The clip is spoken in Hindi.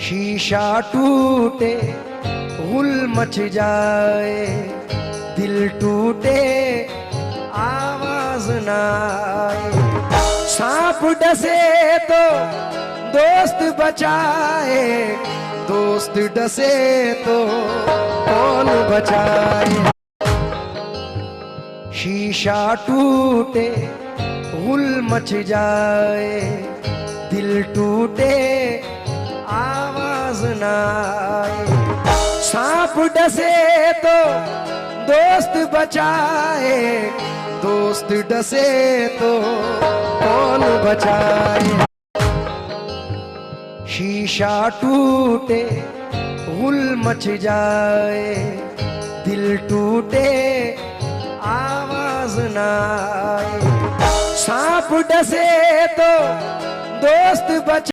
शीशा टूटे गुल मच जाए, दिल टूटे आवाज ना आए। सांप डसे तो दोस्त बचाए, दोस्त डसे तो कौन बचाए। शीशा टूटे गुल मच जाए, दिल टूटे आवाज ना आए। सांप डसे तो दोस्त बचाए, दोस्त डसे तो कौन बचाए। शीशा टूटे गुल मच जाए, दिल टूटे आवाज ना आए। सांप डसे तो दोस्त बचाए।